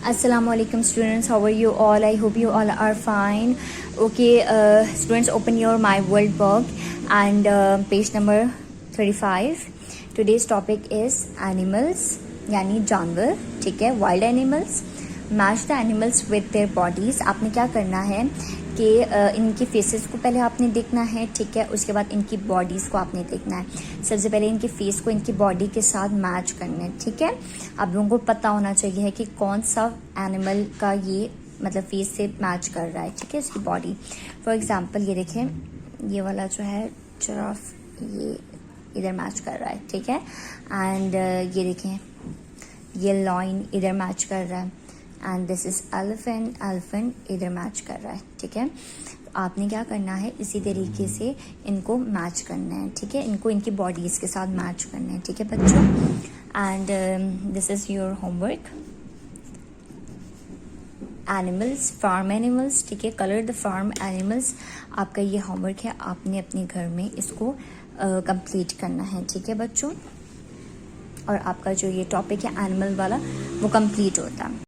Assalamualaikum students, how are you all? I hope you all are fine. Okay, students, open your My World book and page number 35. Today's topic is animals, यानी जानवर, ठीक है, wild animals. Match the animals with their bodies. आपने क्या करना है कि इनकी फेसेस को पहले आपने देखना है, ठीक है, उसके बाद इनकी बॉडीज़ को आपने देखना है. सबसे पहले इनके फेस को इनकी बॉडी के साथ मैच करना है, ठीक है. आप लोगों को पता होना चाहिए है कि कौन सा एनिमल का ये मतलब फेस से मैच कर रहा है, ठीक है, इसकी बॉडी. फॉर एग्जाम्पल ये देखें, ये वाला जो है जिराफ, ये इधर मैच कर रहा है, ठीक है. एंड ये देखें, ये लॉइन इधर मैच कर रहा है. एंड दिस इज एलिफेंट इधर मैच कर रहा है, ठीक है. आपने क्या करना है, इसी तरीके से इनको मैच करना है, ठीक है, इनको इनकी बॉडीज के साथ मैच करना है, ठीक है बच्चों. And this is your homework. Animals, farm animals, ठीक है, कलर द फार्म एनिमल्स. आपका ये होमवर्क है, आपने अपने घर में इसको कंप्लीट करना है, ठीक है बच्चों. और आपका जो ये टॉपिक है एनिमल वाला, वो कंप्लीट होता है.